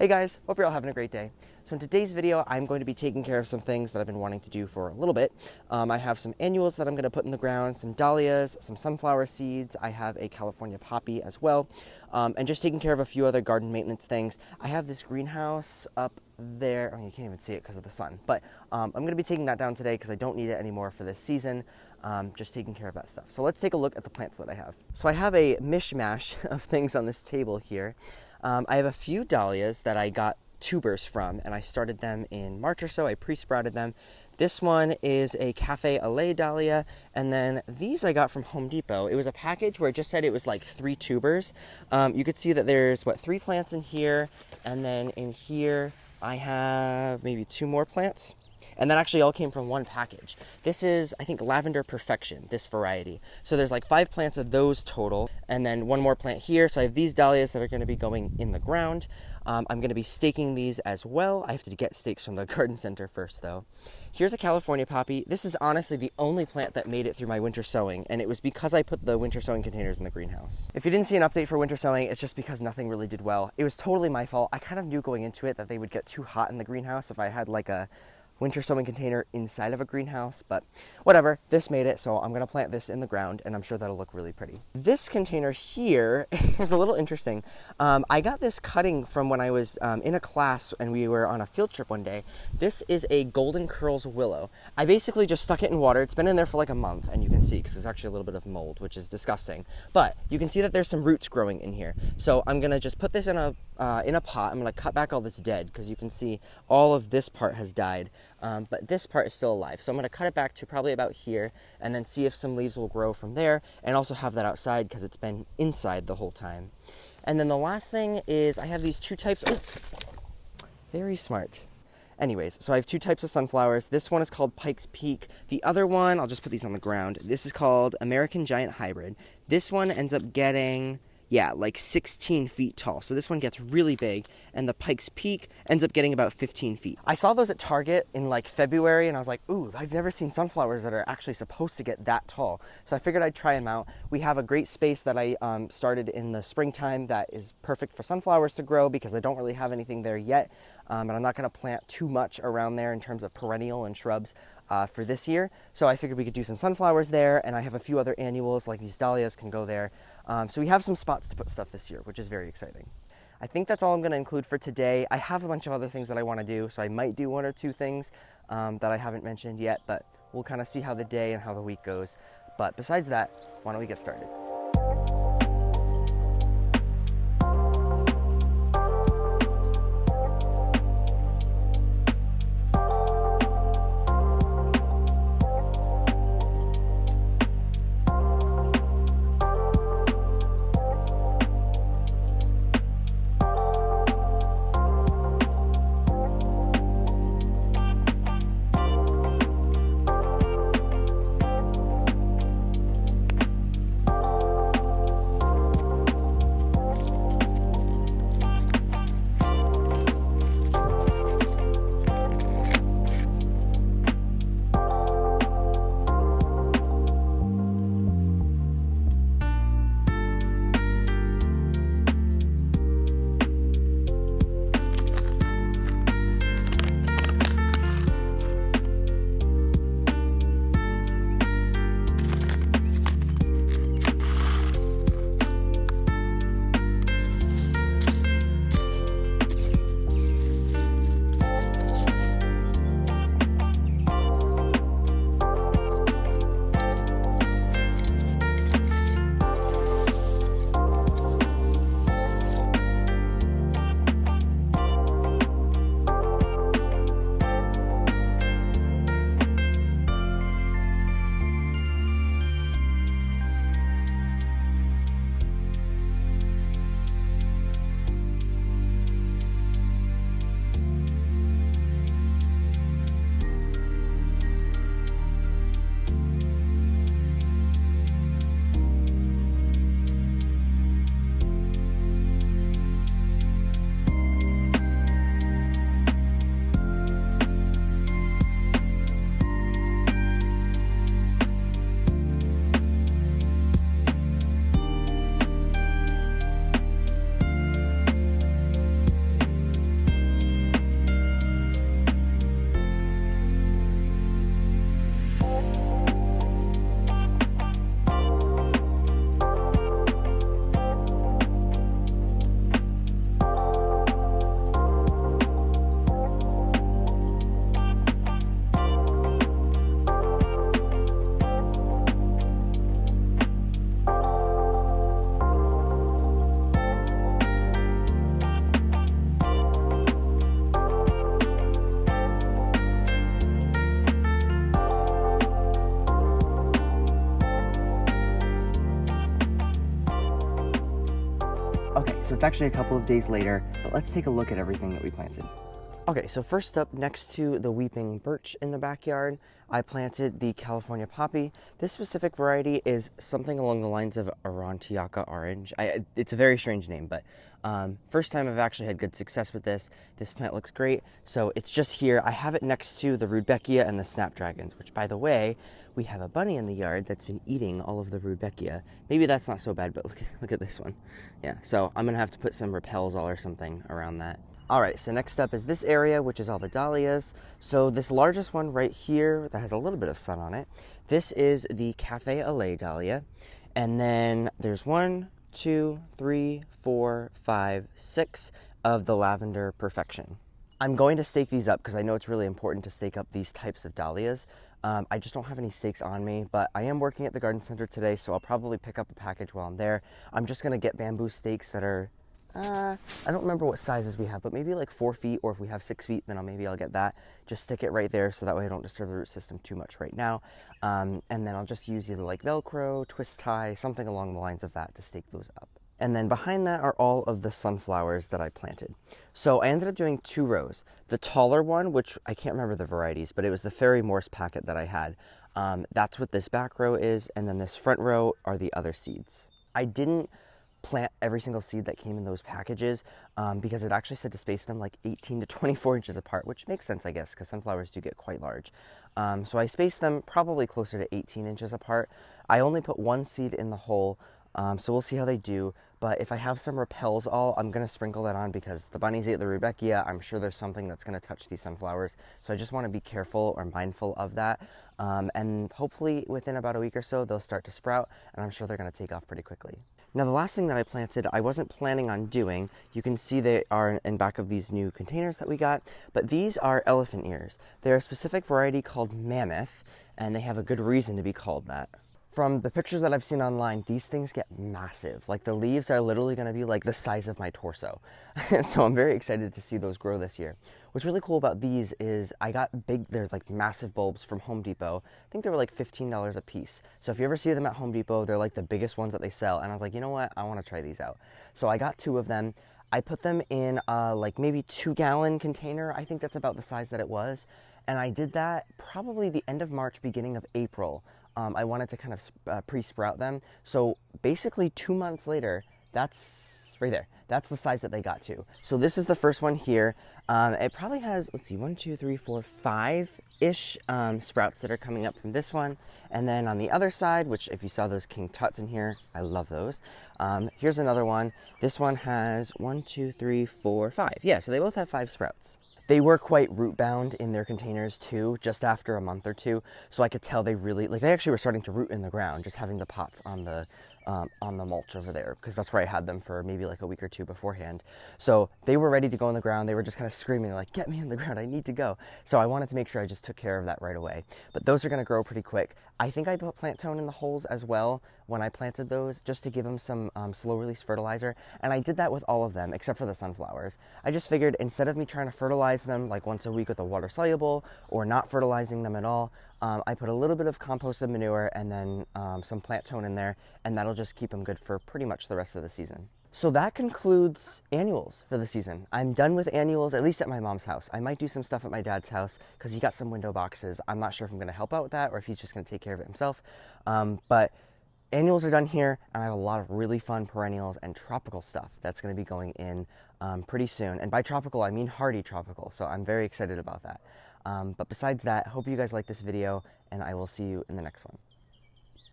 Hey guys, hope you're all having a great day. So in today's video, I'm going to be taking care of some things that I've been wanting to do for a little bit. I have some annuals that I'm going to put in the ground, some dahlias, some sunflower seeds. I have a California poppy as well, and just taking care of a few other garden maintenance things. I have this greenhouse up there. Oh, you can't even see it because of the sun, but I'm going to be taking that down today because I don't need it anymore for this season. Just taking care of that stuff. So let's take a look at the plants that I have. So I have a mishmash of things on this table here. I have a few dahlias that I got tubers from, and I started them in March or so. I pre-sprouted them. This one is a Cafe au lait dahlia, and then these I got from Home Depot. It was a package where it just said it was like 3 tubers. You could see that there's, 3 plants in here, and then in here I have maybe 2 more plants. And that actually all came from one package. This is, I think, Lavender Perfection, this variety. So there's like 5 plants of those total, and then 1 more plant here. So I have these dahlias that are going to be going in the ground. I'm going to be staking these as well. I have to get stakes from the garden center first, though. Here's a California poppy. This is honestly the only plant that made it through my winter sowing, and it was because I put the winter sowing containers in the greenhouse. If you didn't see an update for winter sowing, it's just because nothing really did well. It was totally my fault. I kind of knew going into it that they would get too hot in the greenhouse if I had like a winter sowing container inside of a greenhouse, but whatever, this made it, so I'm gonna plant this in the ground, and I'm sure that'll look really pretty. This container here is a little interesting. I got this cutting from when I was in a class and we were on a field trip one day. This is a golden curls willow. I basically just stuck it in water. It's been in there for like a month, and you can see, because there's actually a little bit of mold, which is disgusting, but you can see that there's some roots growing in here. So I'm gonna just put this in a pot. I'm gonna cut back all this dead, because you can see all of this part has died. But this part is still alive. So I'm going to cut it back to probably about here and then see if some leaves will grow from there, and also have that outside because it's been inside the whole time. And then the last thing is I have these 2 types. Oh, very smart. Anyways, so I have 2 types of sunflowers. This one is called Pike's Peak. The other one, I'll just put these on the ground. This is called American Giant Hybrid. This one ends up getting, like 16 feet tall. So this one gets really big, and the Pike's Peak ends up getting about 15 feet. I saw those at Target in like February, and I was like, ooh, I've never seen sunflowers that are actually supposed to get that tall. So I figured I'd try them out. We have a great space that I started in the springtime that is perfect for sunflowers to grow, because I don't really have anything there yet. And I'm not gonna plant too much around there in terms of perennial and shrubs for this year. So I figured we could do some sunflowers there, and I have a few other annuals, like these dahlias can go there. So we have some spots to put stuff this year, which is very exciting. I think that's all I'm gonna include for today. I have a bunch of other things that I wanna do, so I might do 1 or 2 things that I haven't mentioned yet, but we'll kind of see how the day and how the week goes. But besides that, why don't we get started? so it's actually a couple of days later, but let's take a look at everything that we planted. Okay, so first up, next to the weeping birch in the backyard, I planted the California poppy. This specific variety is something along the lines of Arantiaca orange. It's a very strange name, but first time I've actually had good success with this. This plant looks great, so it's just here. I have it next to the Rudbeckia and the snapdragons, which, by the way, we have a bunny in the yard that's been eating all of the Rudbeckia. Maybe that's not so bad, but look at this one. Yeah, so I'm gonna have to put some repels all or something around that. All right, so next up is this area, which is all the dahlias. So this largest one right here that has a little bit of sun on it, this is the Cafe au lait dahlia. And then there's 1, 2, 3, 4, 5, 6 of the lavender perfection. I'm going to stake these up because I know it's really important to stake up these types of dahlias. I just don't have any stakes on me, but I am working at the garden center today, so I'll probably pick up a package while I'm there. I'm just gonna get bamboo stakes that are I don't remember what sizes we have, but maybe like 4 feet, or if we have 6 feet, then maybe I'll get that. Just stick it right there so that way I don't disturb the root system too much right now. And then I'll just use either like Velcro, twist tie, something along the lines of that to stake those up. And then behind that are all of the sunflowers that I planted. So I ended up doing 2 rows. The taller one, which I can't remember the varieties, but it was the Fairy Morse packet that I had. That's what this back row is, and then this front row are the other seeds. I didn't plant every single seed that came in those packages because it actually said to space them like 18 to 24 inches apart, which makes sense, I guess, because sunflowers do get quite large. So I spaced them probably closer to 18 inches apart. I only put 1 seed in the hole, so we'll see how they do. But if I have some repels all, I'm going to sprinkle that on because the bunnies ate the Rudbeckia. I'm sure there's something that's going to touch these sunflowers. So I just want to be careful or mindful of that. And hopefully within about a week or so, they'll start to sprout, and I'm sure they're going to take off pretty quickly. Now, the last thing that I planted, I wasn't planning on doing. You can see they are in back of these new containers that we got, but these are elephant ears. They're a specific variety called Mammoth, and they have a good reason to be called that. From the pictures that I've seen online, these things get massive. Like the leaves are literally going to be like the size of my torso. So I'm very excited to see those grow this year. What's really cool about these is I got they're like massive bulbs from Home Depot. I think they were like $15 a piece. So if you ever see them at Home Depot, they're like the biggest ones that they sell. And I was like, you know what? I want to try these out. So I got 2 of them. I put them in like maybe 2-gallon container. I think that's about the size that it was. And I did that probably the end of March, beginning of April. I wanted to kind of pre-sprout them. So basically 2 months later, that's right there. That's the size that they got to. So this is the first one here. It probably has, let's see, 1, 2, 3, 4, 5-ish sprouts that are coming up from this one. And then on the other side, which if you saw those King Tuts in here, I love those. Here's another one. This one has 1, 2, 3, 4, 5. Yeah, so they both have 5 sprouts. They were quite root bound in their containers too, just after a month or 2. So I could tell they really, like they actually were starting to root in the ground, just having the pots on the mulch over there, because that's where I had them for maybe like a week or 2 beforehand. So they were ready to go in the ground. They were just kind of screaming like, get me in the ground, I need to go. So I wanted to make sure I just took care of that right away. But those are going to grow pretty quick. I think I put plant tone in the holes as well when I planted those, just to give them some slow release fertilizer. And I did that with all of them except for the sunflowers. I just figured instead of me trying to fertilize them like once a week with a water soluble or not fertilizing them at all, I put a little bit of composted manure and then some plant tone in there, and that'll just keep them good for pretty much the rest of the season. So that concludes annuals for the season. I'm done with annuals, at least at my mom's house. I might do some stuff at my dad's house because he got some window boxes. I'm not sure if I'm going to help out with that or if he's just going to take care of it himself. But annuals are done here, and I have a lot of really fun perennials and tropical stuff that's going to be going in pretty soon. And by tropical, I mean hardy tropical, so I'm very excited about that. But besides that, hope you guys like this video, and I will see you in the next one.